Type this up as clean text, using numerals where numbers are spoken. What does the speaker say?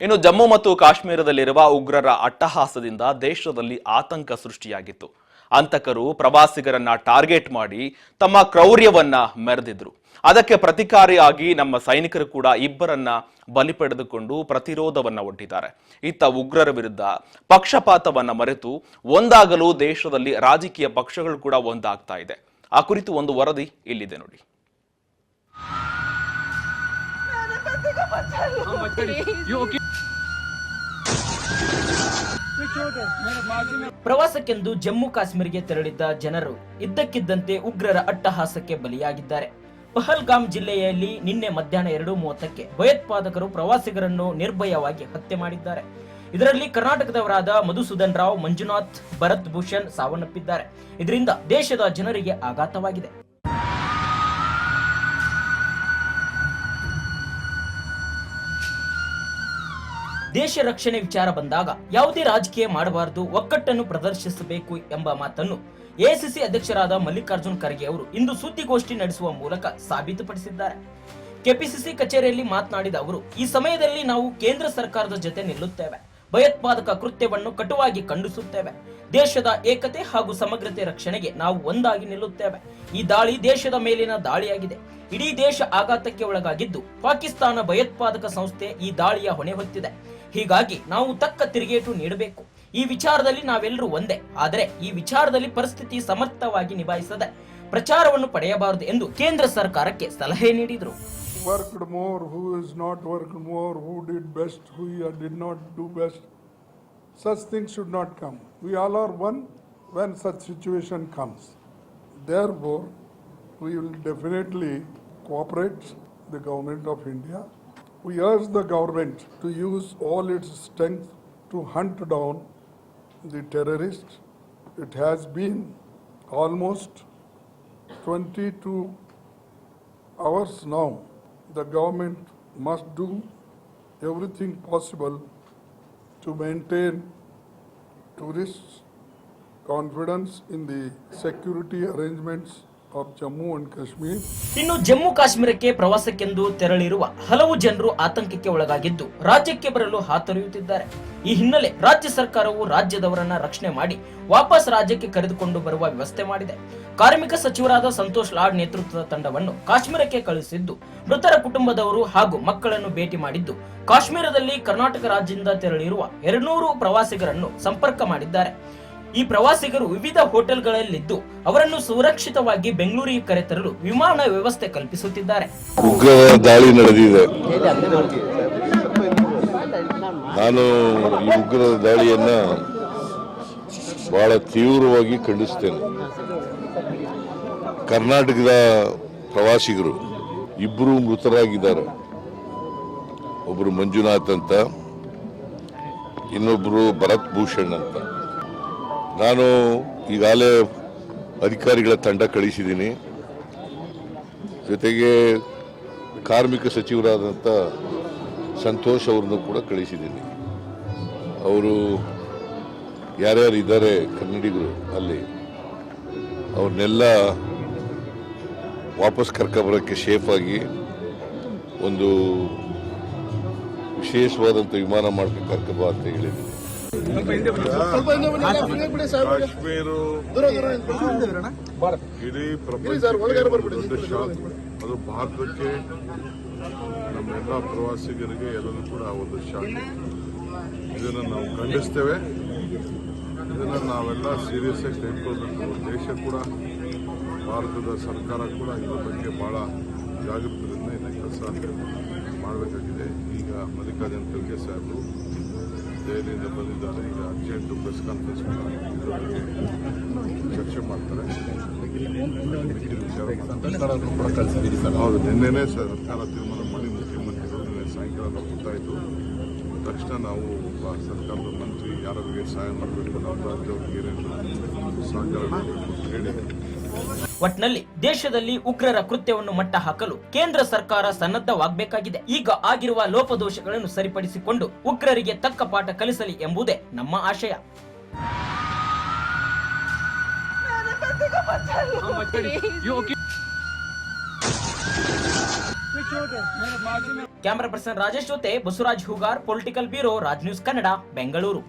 ಇನ್ನು ಜಮ್ಮು ಮತ್ತು ಕಾಶ್ಮೀರದಲ್ಲಿರುವ ಉಗ್ರರ ಅಟ್ಟಹಾಸದಿಂದ ದೇಶದಲ್ಲಿ ಆತಂಕ ಸೃಷ್ಟಿಯಾಗಿತ್ತು. ಅಂತಕರು ಪ್ರವಾಸಿಗರನ್ನ ಟಾರ್ಗೆಟ್ ಮಾಡಿ ತಮ್ಮ ಕ್ರೌರ್ಯವನ್ನ ಮೆರೆದಿದ್ರು. ಅದಕ್ಕೆ ಪ್ರತಿಕಾರಿಯಾಗಿ ನಮ್ಮ ಸೈನಿಕರು ಕೂಡ ಇಬ್ಬರನ್ನ ಬಲಿ ಪಡೆದುಕೊಂಡು ಪ್ರತಿರೋಧವನ್ನ ಒಡ್ಡಿದ್ದಾರೆ. ಇತ್ತ ಉಗ್ರರ ವಿರುದ್ಧ ಪಕ್ಷಪಾತವನ್ನ ಮರೆತು ಒಂದಾಗಲು ದೇಶದಲ್ಲಿ ರಾಜಕೀಯ ಪಕ್ಷಗಳು ಕೂಡ ಒಂದಾಗ್ತಾ ಇದೆ. ಆ ಕುರಿತು ಒಂದು ವರದಿ ಇಲ್ಲಿದೆ ನೋಡಿ. ಪ್ರವಾಸಕ್ಕೆಂದು ಜಮ್ಮು ಕಾಶ್ಮೀರಿಗೆ ತೆರಳಿದ್ದ ಜನರು ಇದ್ದಕ್ಕಿದ್ದಂತೆ ಉಗ್ರರ ಅಟ್ಟಹಾಸಕ್ಕೆ ಬಲಿಯಾಗಿದ್ದಾರೆ. ಪಹಲ್ಗಾಮ್ ಜಿಲ್ಲೆಯಲ್ಲಿ ನಿನ್ನೆ ಮಧ್ಯಾಹ್ನ 2:30ಕ್ಕೆ ಭಯೋತ್ಪಾದಕರು ಪ್ರವಾಸಿಗರನ್ನು ನಿರ್ಭಯವಾಗಿ ಹತ್ಯೆ ಮಾಡಿದ್ದಾರೆ. ಇದರಲ್ಲಿ ಕರ್ನಾಟಕದವರಾದ ಮಧುಸೂದನ್ ರಾವ್, ಮಂಜುನಾಥ್, ಭರತ್ ಭೂಷಣ್ ಸಾವನ್ನಪ್ಪಿದ್ದಾರೆ. ಇದರಿಂದ ದೇಶದ ಜನರಿಗೆ ಆಘಾತವಾಗಿದೆ. ದೇಶ ರಕ್ಷಣೆ ವಿಚಾರ ಬಂದಾಗ ಯಾವುದೇ ರಾಜಕೀಯ ಮಾಡಬಾರದು, ಒಕ್ಕಟ್ಟನ್ನು ಪ್ರದರ್ಶಿಸಬೇಕು ಎಂಬ ಮಾತನ್ನು ಎಐಸಿಸಿ ಅಧ್ಯಕ್ಷರಾದ ಮಲ್ಲಿಕಾರ್ಜುನ್ ಖರ್ಗೆ ಅವರು ಇಂದು ಸುದ್ದಿಗೋಷ್ಠಿ ನಡೆಸುವ ಮೂಲಕ ಸಾಬೀತುಪಡಿಸಿದ್ದಾರೆ. ಕೆಪಿಸಿಸಿ ಕಚೇರಿಯಲ್ಲಿ ಮಾತನಾಡಿದ ಅವರು, ಈ ಸಮಯದಲ್ಲಿ ನಾವು ಕೇಂದ್ರ ಸರ್ಕಾರದ ಜೊತೆ ನಿಲ್ಲುತ್ತೇವೆ. ಭಯೋತ್ಪಾದಕ ಕೃತ್ಯವನ್ನು ಕಟುವಾಗಿ ಖಂಡಿಸುತ್ತೇವೆ. ದೇಶದ ಏಕತೆ ಹಾಗೂ ಸಮಗ್ರತೆ ರಕ್ಷಣೆಗೆ ನಾವು ಒಂದಾಗಿ ನಿಲ್ಲುತ್ತೇವೆ. ಈ ದಾಳಿ ದೇಶದ ಮೇಲಿನ ದಾಳಿಯಾಗಿದೆ. ಇಡೀ ದೇಶ ಆಘಾತಕ್ಕೆ ಒಳಗಾಗಿದ್ದು, ಪಾಕಿಸ್ತಾನ ಭಯೋತ್ಪಾದಕ ಸಂಸ್ಥೆ ಈ ದಾಳಿಯ ಹೊಣೆ ಹೊತ್ತಿದೆ. ಹೀಗಾಗಿ ನಾವು ತಕ್ಕ ತಿರುಗೇಟು ನೀಡಬೇಕು. ಈ ವಿಚಾರದಲ್ಲಿ ನಾವೆಲ್ಲರೂ ಒಂದೇ. ಆದರೆ ಈ ವಿಚಾರದಲ್ಲಿ ಪರಿಸ್ಥಿತಿ ಸಮರ್ಥವಾಗಿ ನಿಭಾಯಿಸದೆ ಪ್ರಚಾರವನ್ನು ಪಡೆಯಬಾರದು ಎಂದು ಕೇಂದ್ರ ಸರ್ಕಾರಕ್ಕೆ ಸಲಹೆ ನೀಡಿದರು. Worked more, who is not worked more, who did best, who did not do best. Such things should not come. We all are one when such situation comes. Therefore, we will definitely cooperate the government of India. We urge the government to use all its strength to hunt down the terrorists. It has been almost 22 hours now. The government must do everything possible to maintain tourists' confidence in the security arrangements of Jammu and Kashmir. ಇನ್ನು ಜಮ್ಮು ಕಾಶ್ಮೀರಕ್ಕೆ ಪ್ರವಾಸಕ್ಕೆಂದು ತೆರಳಿರುವ ಹಲವು ಜನರು ಆತಂಕಕ್ಕೆ ಒಳಗಾಗಿದ್ದು ರಾಜ್ಯಕ್ಕೆ ಬರಲು ಹಾತೊರೆಯುತ್ತಿದ್ದಾರೆ. ಈ ಹಿನ್ನೆಲೆ ರಾಜ್ಯ ಸರ್ಕಾರವು ರಾಜ್ಯದವರನ್ನ ರಕ್ಷಣೆ ಮಾಡಿ ವಾಪಸ್ ರಾಜ್ಯಕ್ಕೆ ಕರೆದುಕೊಂಡು ಬರುವ ವ್ಯವಸ್ಥೆ ಮಾಡಿದೆ. ಕಾರ್ಮಿಕ ಸಚಿವರಾದ ಸಂತೋಷ್ ಲಾಡ್ ನೇತೃತ್ವದ ತಂಡವನ್ನು ಕಾಶ್ಮೀರಕ್ಕೆ ಕಳುಹಿಸಿದ್ದು, ಮೃತರ ಕುಟುಂಬದವರು ಹಾಗೂ ಮಕ್ಕಳನ್ನು ಭೇಟಿ ಮಾಡಿದ್ದು, ಕಾಶ್ಮೀರದಲ್ಲಿ ಕರ್ನಾಟಕ ರಾಜ್ಯದಿಂದ ತೆರಳಿರುವ 200 ಪ್ರವಾಸಿಗರನ್ನು ಸಂಪರ್ಕ ಮಾಡಿದ್ದಾರೆ. ಈ ಪ್ರವಾಸಿಗರು ವಿವಿಧ ಹೋಟೆಲ್ಗಳಲ್ಲಿದ್ದು ಅವರನ್ನು ಸುರಕ್ಷಿತವಾಗಿ ಬೆಂಗಳೂರಿಗೆ ಕರೆತರಲು ವಿಮಾನ ವ್ಯವಸ್ಥೆ ಕಲ್ಪಿಸುತ್ತಿದ್ದಾರೆ. ಉಗ್ರರ ದಾಳಿ ನಡೆದಿದೆ. ನಾನು ಈ ಉಗ್ರರ ದಾಳಿಯನ್ನ ಬಹಳ ತೀವ್ರವಾಗಿ ಖಂಡಿಸ್ತೇನೆ. ಕರ್ನಾಟಕದ ಪ್ರವಾಸಿಗರು ಇಬ್ಬರು ಮೃತರಾಗಿದ್ದಾರೆ. ಒಬ್ಬರು ಮಂಜುನಾಥ್ ಅಂತ, ಇನ್ನೊಬ್ಬರು ಭರತ್ ಭೂಷಣ್ ಅಂತ. ನಾನು ಈಗಾಗಲೇ ಅಧಿಕಾರಿಗಳ ತಂಡ ಕಳಿಸಿದ್ದೀನಿ. ಜೊತೆಗೆ ಕಾರ್ಮಿಕ ಸಚಿವರಾದಂಥ ಸಂತೋಷ್ ಅವ್ರನ್ನು ಕೂಡ ಕಳಿಸಿದ್ದೀನಿ. ಅವರು ಯಾರ್ಯಾರು ಇದ್ದಾರೆ ಕನ್ನಡಿಗರು ಅಲ್ಲಿ, ಅವ್ರನ್ನೆಲ್ಲ ವಾಪಸ್ ಕರ್ಕೊಬರೋಕ್ಕೆ ಸೇಫಾಗಿ ಒಂದು ವಿಶೇಷವಾದಂಥ ವಿಮಾನ ಮಾಡ್ಕೊಂಡು ಕರ್ಕೊಬಾ ಅಂತ ಹೇಳಿದ್ದೀನಿ. ಕಾಶ್ಮೀರ ಇಡೀ ಪ್ರಪಂಚ ಅದು ಭಾರತಕ್ಕೆ, ನಮ್ಮೆಲ್ಲ ಪ್ರವಾಸಿಗರಿಗೆ ಎಲ್ಲರೂ ಕೂಡ ಒಂದು ಶಾಕ್. ಇದನ್ನು ನಾವು ಖಂಡಿಸ್ತೇವೆ. ಇದನ್ನು ನಾವೆಲ್ಲ ಸೀರಿಯಸ್ ಆಗಿ ತೆಗೆದುಕೊಳ್ಬೇಕು. ದೇಶ ಕೂಡ, ಭಾರತದ ಸರ್ಕಾರ ಕೂಡ ಇದರ ಬಗ್ಗೆ ಬಹಳ ಜಾಗೃತರಿಂದ ಇದನ್ನ ಕೆಲಸ ಮಾಡಬೇಕಾಗಿದೆ. ಈಗ ಮಲ್ಲಿಕಾರ್ಜುನ್ ಖರ್ಗೆ ಸಾಹೇಬರು ದೆಹಲಿಯಿಂದ ಬಂದಿದ್ದಾರೆ. ಈಗ ಅರ್ಜೆಂಟ್ ಪ್ರೆಸ್ ಕಾನ್ಫರೆನ್ಸ್ ಇದರ ಬಗ್ಗೆ ಚರ್ಚೆ ಮಾಡ್ತಾರೆ. ಹೌದು, ನಿನ್ನೆನೇ ಸರ್ಕಾರ ತೀರ್ಮಾನ ಮಾಡಿ ಮುಖ್ಯಮಂತ್ರಿಗಳು ನಿನ್ನೆ ಸಾಯಂಕಾಲ ಗೊತ್ತಾಯಿತು. ತಕ್ಷಣ ನಾವು ಒಬ್ಬ ಸರ್ಕಾರದ ಮಂತ್ರಿ ಯಾರಿಗೆ ಸಹಾಯ ಮಾಡಬೇಕು, ನಮ್ಮ ರಾಜ್ಯವ್ರಿಗೆ ಏನೇನು ಸಹಕಾರ ಮಾಡಬೇಕು ಅಂತ ಹೇಳಿ. ಒಟ್ನಲ್ಲಿ ದೇಶದಲ್ಲಿ ಉಗ್ರರ ಕೃತ್ಯವನ್ನು ಮಟ್ಟ ಹಾಕಲು ಕೇಂದ್ರ ಸರ್ಕಾರ ಸನ್ನದ್ಧವಾಗಬೇಕಾಗಿದೆ. ಈಗ ಆಗಿರುವ ಲೋಪದೋಷಗಳನ್ನು ಸರಿಪಡಿಸಿಕೊಂಡು ಉಗ್ರರಿಗೆ ತಕ್ಕ ಪಾಠ ಕಲಿಸಲಿ ಎಂಬುದೇ ನಮ್ಮ ಆಶಯ. ಕ್ಯಾಮರಾ ಪರ್ಸನ್ ರಾಜೇಶ್ ಜೊತೆ Basavaraj Hoogar, political bureau, Raj news Kannada, Bengaluru.